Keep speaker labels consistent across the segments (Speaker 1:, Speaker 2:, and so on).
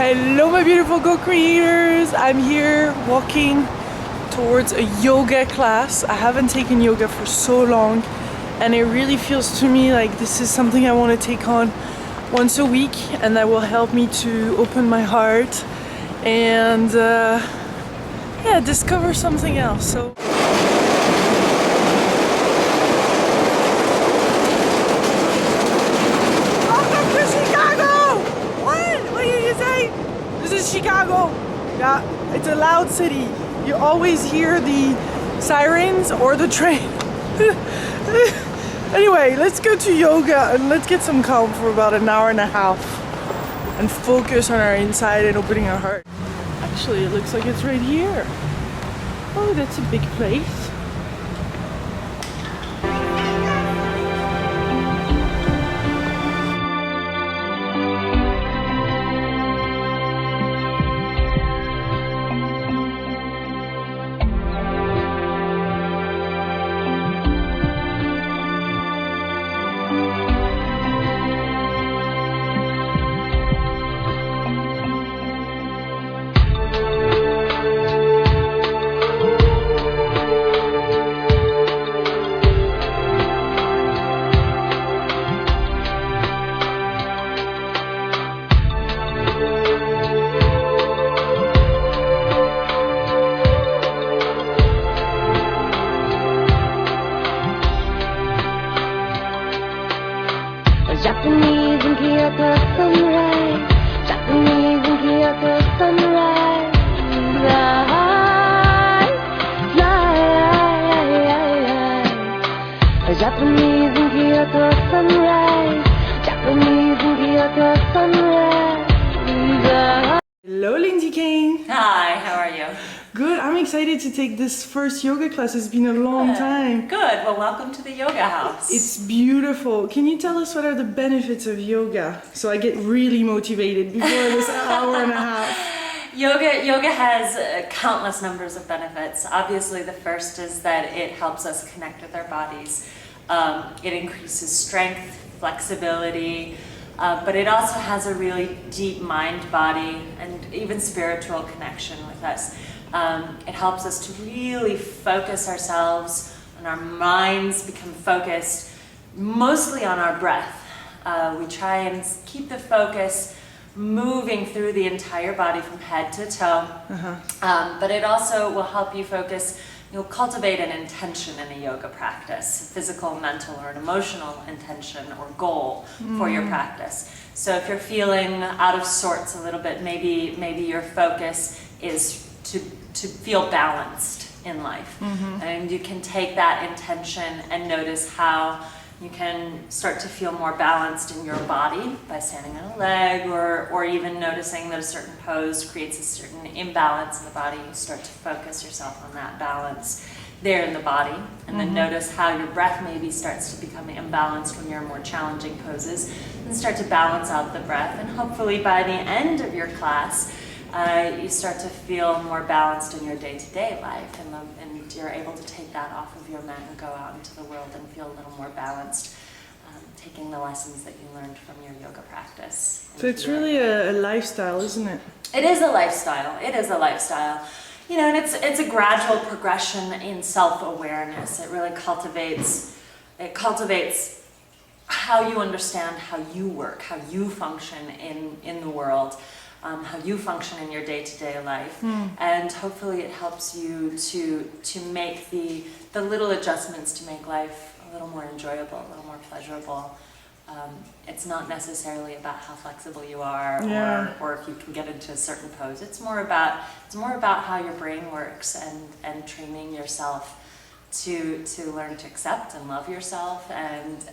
Speaker 1: Hello my beautiful co-creators! I'm here walking towards a yoga class. I haven't taken yoga for so long and it really feels to me like this is something I want to take on once a week, and that will help me to open my heart and yeah, discover something else. So Chicago. Yeah, it's a loud city. You always hear the sirens or the train. Anyway, let's go to yoga and let's get some calm for about an hour and a half and focus on our inside and opening our heart. Actually, it looks like it's right here. Oh, that's a big place.
Speaker 2: Japanese in Kyoto sunrise, Japanese in Kyoto sunrise, Japanese in Kyoto sunrise, Japanese in Kyoto sunrise.
Speaker 1: Hello Lindsay Kane.
Speaker 3: Hi, how are you?
Speaker 1: Good, I'm excited to take this first yoga class. It's been a long time.
Speaker 3: Good, well welcome to the Yoga House.
Speaker 1: It's beautiful. Can you tell us what are the benefits of yoga? So I get really motivated before this hour and a half.
Speaker 3: Yoga has countless numbers of benefits. Obviously the first is that it helps us connect with our bodies. It increases strength, flexibility, but it also has a really deep mind, body, and even spiritual connection with us. It helps us to really focus ourselves, and our minds become focused mostly on our breath. We try and keep the focus moving through the entire body from head to toe, but it also will help you focus, cultivate an intention in a yoga practice, physical, mental, or an emotional intention or goal for your practice. So if you're feeling out of sorts a little bit, maybe your focus is to feel balanced in life. And you can take that intention and notice how you can start to feel more balanced in your body by standing on a leg, or even noticing that a certain pose creates a certain imbalance in the body. You start to focus yourself on that balance there in the body, and then notice how your breath maybe starts to become imbalanced when you're in more challenging poses, and start to balance out the breath. And hopefully by the end of your class, you start to feel more balanced in your day-to-day life, and you're able to take that off of your mat and go out into the world and feel a little more balanced, taking the lessons that you learned from your yoga practice.
Speaker 1: So it's really a lifestyle, isn't it?
Speaker 3: It is a lifestyle. It is a lifestyle. And it's a gradual progression in self-awareness. It really cultivates how you understand how you work, how you function in the world. How you function in your day-to-day life, and hopefully it helps you to make the little adjustments to make life a little more enjoyable, a little more pleasurable. It's not necessarily about how flexible you are, or if you can get into a certain pose. It's more about how your brain works, and training yourself to learn to accept and love yourself, and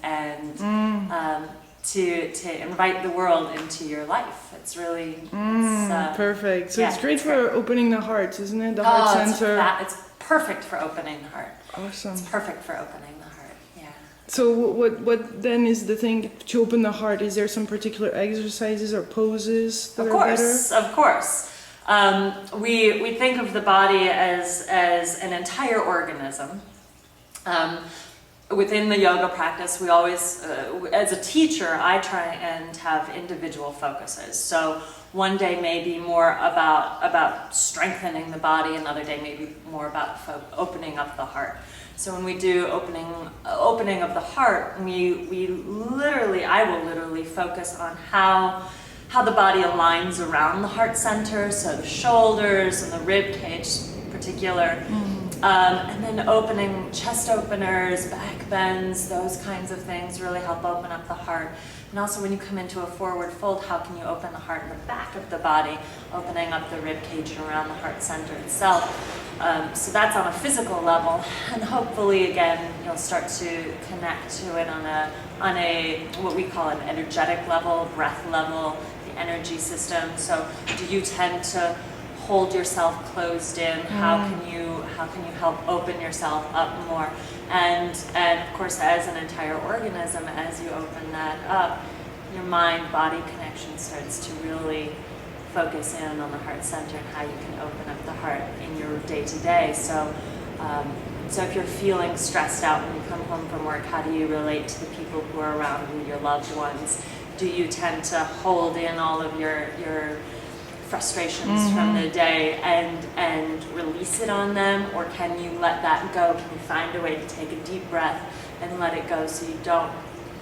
Speaker 3: to invite the world into your life. It's really
Speaker 1: perfect. So
Speaker 3: yeah,
Speaker 1: it's great for opening the heart, isn't it? The heart center.
Speaker 3: It's perfect for opening the heart.
Speaker 1: Awesome.
Speaker 3: It's perfect for opening the heart. Yeah.
Speaker 1: So what then is the thing to open the heart? Is there some particular exercises or poses that are better?
Speaker 3: Of course. We think of the body as an entire organism. within the yoga practice, we always, as a teacher, I try and have individual focuses. So one day may be more about strengthening the body, another day may be more about opening up the heart. So when we do opening of the heart, I will literally focus on how the body aligns around the heart center, so the shoulders and the rib cage in particular. And then opening chest openers, back bends, those kinds of things really help open up the heart. And also when you come into a forward fold, how can you open the heart in the back of the body, opening up the rib cage and around the heart center itself. So that's on a physical level, and hopefully again you'll start to connect to it on a what we call an energetic level, breath level, the energy system. So do you tend to hold yourself closed in? How can you help open yourself up more? And of course, as an entire organism, as you open that up, your mind-body connection starts to really focus in on the heart center and how you can open up the heart in your day-to-day. So if you're feeling stressed out when you come home from work, how do you relate to the people who are around you, your loved ones? Do you tend to hold in all of your frustrations from the day and release it on them, or can you let that go? Can you find a way to take a deep breath and let it go, so you don't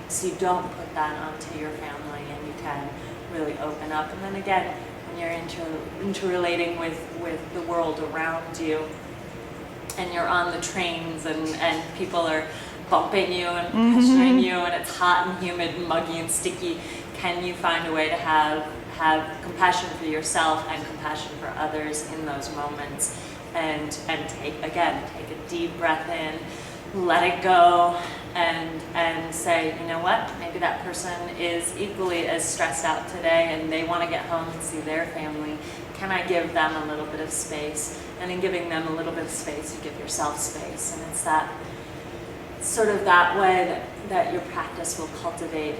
Speaker 3: put that onto your family, and you can really open up? And then again, when you're interrelating with the world around you, and you're on the trains and people are bumping you and pressuring you, and it's hot and humid and muggy and sticky, can you find a way to have compassion for yourself and compassion for others in those moments, and take a deep breath in, let it go, and say, you know what, maybe that person is equally as stressed out today and they want to get home and see their family. Can I give them a little bit of space? And in giving them a little bit of space, you give yourself space. And it's that sort of that way that your practice will cultivate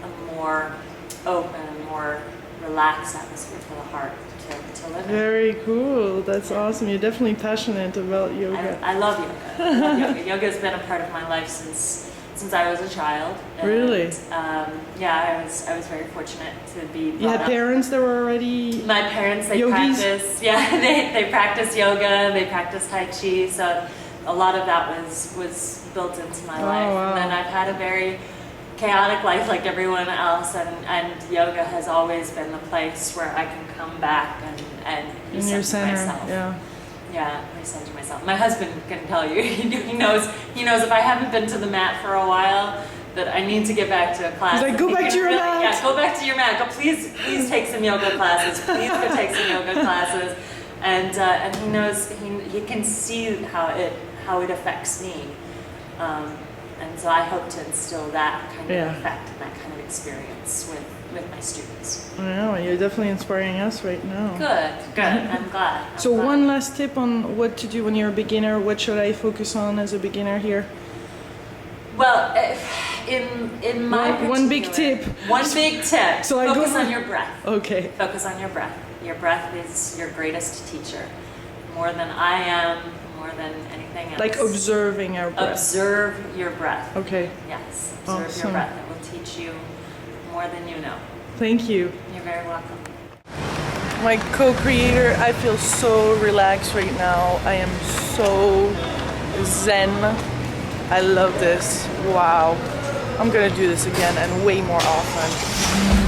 Speaker 3: a more open, more relaxed atmosphere for the heart to live in.
Speaker 1: Very cool. That's awesome. You're definitely passionate about yoga.
Speaker 3: I love yoga. I love yoga. Yoga has been a part of my life since I was a child. And,
Speaker 1: really?
Speaker 3: Yeah, I was very fortunate to be brought
Speaker 1: You had
Speaker 3: up.
Speaker 1: parents that were already
Speaker 3: My parents, they
Speaker 1: yogis?
Speaker 3: practice. Yeah, they practice yoga. They practice Tai Chi. So a lot of that was built into my life.
Speaker 1: Wow.
Speaker 3: And then I've had a very chaotic life like everyone else, and yoga has always been the place where I can come back and
Speaker 1: in your
Speaker 3: recenter
Speaker 1: center.
Speaker 3: myself.
Speaker 1: Yeah.
Speaker 3: Recenter myself. My husband can tell you. He knows if I haven't been to the mat for a while, that I need to get back to a class.
Speaker 1: He's like, go back to your mat.
Speaker 3: Yeah, go back to your mat. Go, please take some yoga classes. Please go take some yoga classes. And he knows, he can see how it affects me. And so I hope to instill that kind of effect and that kind of experience with my students.
Speaker 1: Yeah, you're definitely inspiring us right now.
Speaker 3: Good. I'm glad.
Speaker 1: So one last tip on what to do when you're a beginner. What should I focus on as a beginner here?
Speaker 3: Well, in my
Speaker 1: one big tip.
Speaker 3: One big tip.
Speaker 1: So I
Speaker 3: focus on your breath.
Speaker 1: Okay.
Speaker 3: Focus on your breath. Your breath is your greatest teacher, more than I am, more than anything else.
Speaker 1: Like observing our breath.
Speaker 3: Observe your breath.
Speaker 1: Okay.
Speaker 3: Yes. Observe your
Speaker 1: Awesome.
Speaker 3: breath. It will teach you more than you know.
Speaker 1: Thank you.
Speaker 3: You're very welcome.
Speaker 1: My co-creator, I feel so relaxed right now. I am so zen. I love this. Wow. I'm gonna do this again and way more often.